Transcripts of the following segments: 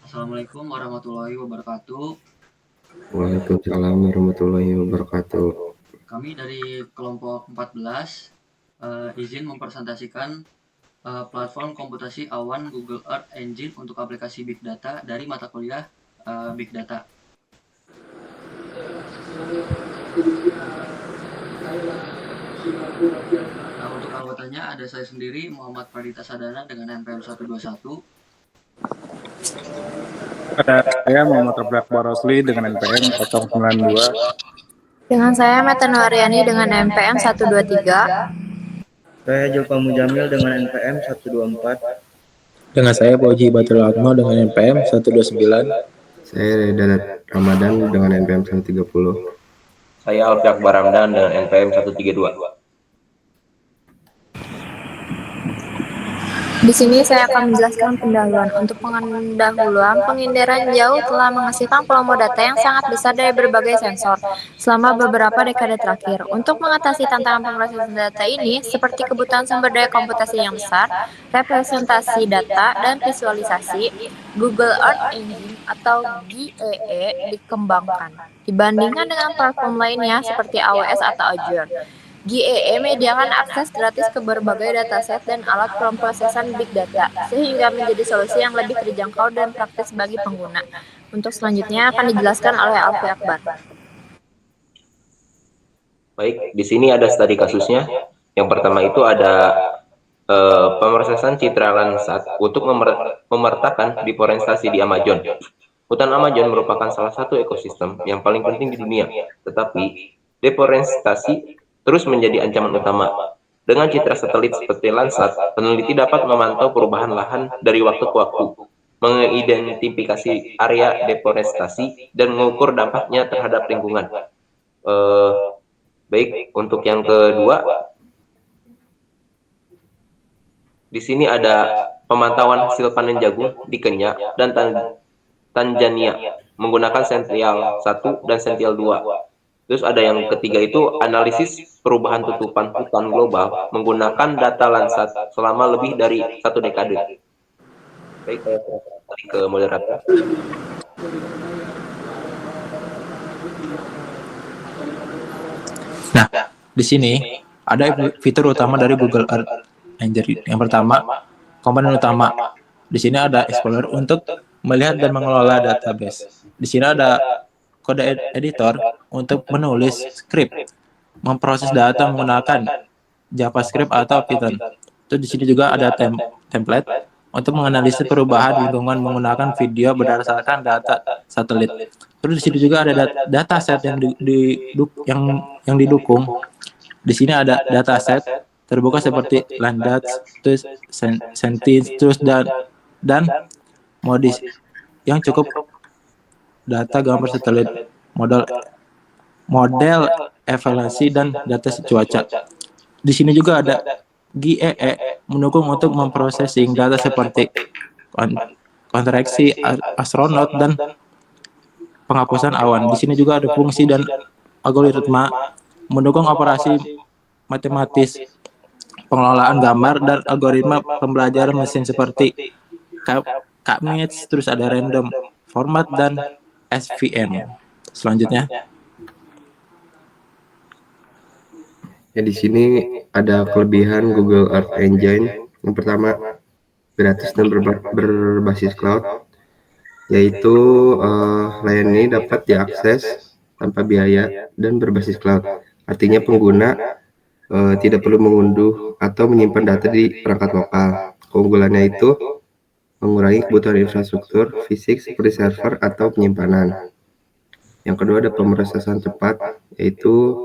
Assalamualaikum warahmatullahi wabarakatuh. Waalaikumsalam warahmatullahi wabarakatuh. Kami dari kelompok 14 izin mempresentasikan platform komputasi awan Google Earth Engine untuk aplikasi Big Data dari mata kuliah Big Data. Untuk anggotanya ada saya sendiri, Muhammad Pradita Sadana dengan NPM 121. Ada saya Muhammad Rafiq Barosli dengan NPM 092. Dengan saya Meta Nuaryani dengan NPM 123. Saya Joko Mujamil dengan NPM 124. Dengan saya Boji Batul Atmo dengan NPM 129. Saya Reda Ramadan dengan NPM 130. Saya Alfi Akbar Ramdan dengan NPM 132. Di sini saya akan menjelaskan pendahuluan. Untuk pendahuluan, pengindaran jauh telah menghasilkan volume data yang sangat besar dari berbagai sensor selama beberapa dekade terakhir. Untuk mengatasi tantangan pemrosesan data ini, seperti kebutuhan sumber daya komputasi yang besar, representasi data, dan visualisasi, Google Earth Engine atau GEE dikembangkan. Dibandingkan dengan platform lainnya seperti AWS atau Azure, GEE menyediakan akses gratis ke berbagai dataset dan alat pemrosesan big data, sehingga menjadi solusi yang lebih terjangkau dan praktis bagi pengguna. Untuk selanjutnya akan dijelaskan oleh Alfi Akbar. Baik, di sini ada studi kasusnya. Yang pertama itu ada pemrosesan citra Landsat untuk memertakan deforestasi di Amazon. Hutan Amazon merupakan salah satu ekosistem yang paling penting di dunia, tetapi deforestasi terus menjadi ancaman utama. Dengan citra satelit seperti Landsat, peneliti dapat memantau perubahan lahan dari waktu ke waktu, mengidentifikasi area deforestasi, dan mengukur dampaknya terhadap lingkungan. Baik, untuk yang kedua, di sini ada pemantauan hasil panen jagung di Kenya dan Tanzania menggunakan Sentinel 1 dan Sentinel 2. Terus ada yang ketiga itu analisis perubahan tutupan hutan global menggunakan data Landsat selama lebih dari 1 dekade. Baik, saya kembali ke moderator. Nah, di sini ada fitur utama dari Google Earth Engine. Yang pertama, komponen utama. Di sini ada Explorer untuk melihat dan mengelola database. Di sini ada kode editor untuk menulis script, memproses data menggunakan JavaScript atau Python. Terus di sini juga ada template untuk menganalisis perubahan lingkungan menggunakan video berdasarkan data satelit. Terus di sini juga ada dataset yang didukung. Di sini ada dataset terbuka seperti Landsat, terus Sentinel, terus dan Modis yang cukup data gambar satelit, model evaluasi dan data cuaca. Di sini juga ada GEE mendukung untuk memprosesing data seperti kontraksi astronot dan penghapusan awan. Di sini juga ada fungsi dan algoritma mendukung operasi matematis, pengelolaan gambar dan algoritma pembelajaran mesin seperti KMeets, terus ada random format dan SVM. Selanjutnya, Ya, di sini ada kelebihan Google Earth Engine. Yang pertama, gratis dan berbasis cloud, yaitu layanan ini dapat diakses tanpa biaya dan berbasis cloud. Artinya pengguna tidak perlu mengunduh atau menyimpan data di perangkat lokal. Keunggulannya itu mengurangi kebutuhan infrastruktur fisik seperti server atau penyimpanan. Yang kedua ada pemrosesan cepat, yaitu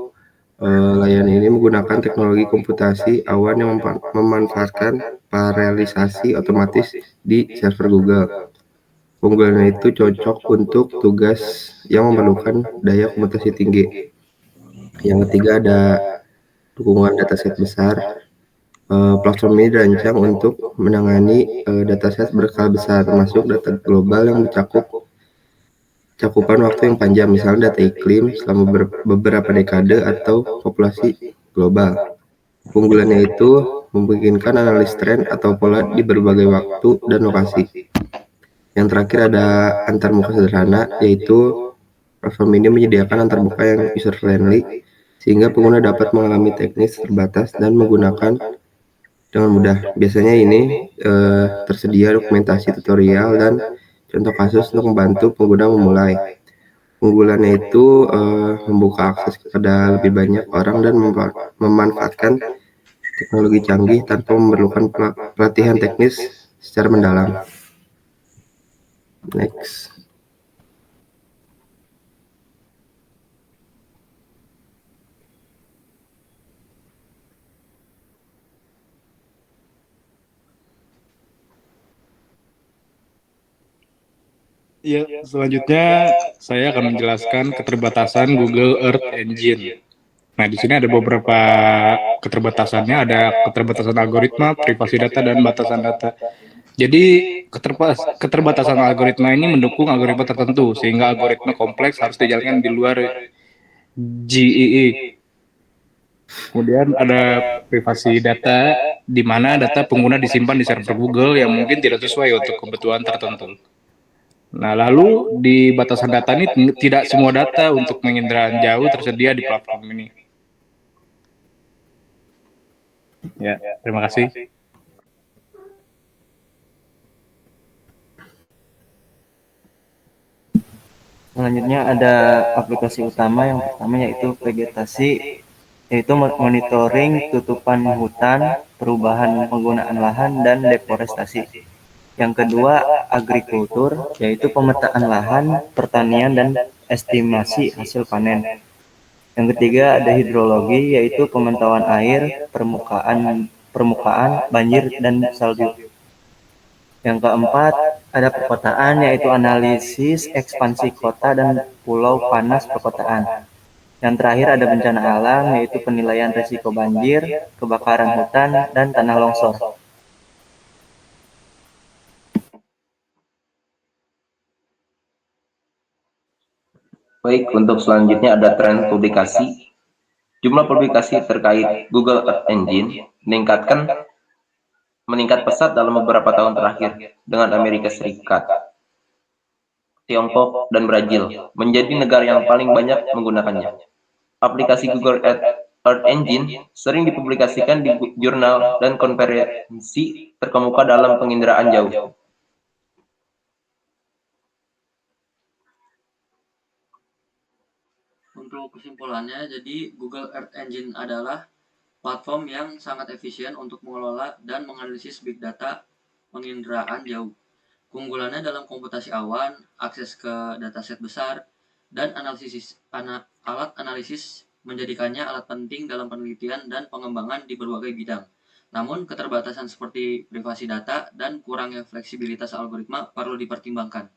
layanan ini menggunakan teknologi komputasi awan yang memanfaatkan paralelisasi otomatis di server Google. Keunggulannya itu cocok untuk tugas yang memerlukan daya komputasi tinggi. Yang ketiga ada dukungan dataset besar. Platform ini dirancang untuk menangani dataset berskala besar, termasuk data global yang mencakup cakupan waktu yang panjang, misalnya data iklim selama beberapa dekade atau populasi global. Keunggulannya itu memungkinkan analis tren atau pola di berbagai waktu dan lokasi. Yang terakhir ada antarmuka sederhana, yaitu platform ini menyediakan antarmuka yang user friendly sehingga pengguna dapat mengalami teknis terbatas dan menggunakan dengan mudah. Biasanya ini tersedia dokumentasi tutorial dan contoh kasus untuk membantu pengguna memulai. Keunggulannya itu membuka akses kepada lebih banyak orang dan memanfaatkan teknologi canggih tanpa memerlukan pelatihan teknis secara mendalam. Next. Ya, selanjutnya saya akan menjelaskan keterbatasan Google Earth Engine. Nah, di sini ada beberapa keterbatasannya, ada keterbatasan algoritma, privasi data, dan batasan data. Jadi, keterbatasan algoritma ini mendukung algoritma tertentu, sehingga algoritma kompleks harus dijalankan di luar GEE. Kemudian ada privasi data, di mana data pengguna disimpan di server Google yang mungkin tidak sesuai untuk kebutuhan tertentu. Nah, lalu di batasan data ini tidak semua data untuk penginderaan jauh tersedia di platform ini. Ya, terima kasih. Selanjutnya ada aplikasi utama, yang pertama yaitu vegetasi, yaitu monitoring tutupan hutan, perubahan penggunaan lahan, dan deforestasi. Yang kedua, agrikultur, yaitu pemetaan lahan, pertanian, dan estimasi hasil panen. Yang ketiga, ada hidrologi, yaitu pemantauan air, permukaan, banjir, dan salju. Yang keempat, ada perkotaan, yaitu analisis ekspansi kota dan pulau panas perkotaan. Yang terakhir ada bencana alam, yaitu penilaian risiko banjir, kebakaran hutan, dan tanah longsor. Baik, untuk selanjutnya ada tren publikasi. Jumlah publikasi terkait Google Earth Engine meningkat pesat dalam beberapa tahun terakhir, dengan Amerika Serikat, Tiongkok, dan Brazil menjadi negara yang paling banyak menggunakannya. Aplikasi Google Earth Engine sering dipublikasikan di jurnal dan konferensi terkemuka dalam penginderaan jauh. Untuk kesimpulannya, jadi Google Earth Engine adalah platform yang sangat efisien untuk mengelola dan menganalisis big data penginderaan jauh. Keunggulannya dalam komputasi awan, akses ke dataset besar, dan alat analisis menjadikannya alat penting dalam penelitian dan pengembangan di berbagai bidang. Namun, keterbatasan seperti privasi data dan kurangnya fleksibilitas algoritma perlu dipertimbangkan.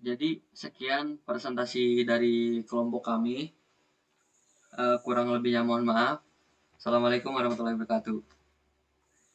Jadi, sekian presentasi dari kelompok kami. Kurang lebihnya mohon maaf. Assalamualaikum warahmatullahi wabarakatuh.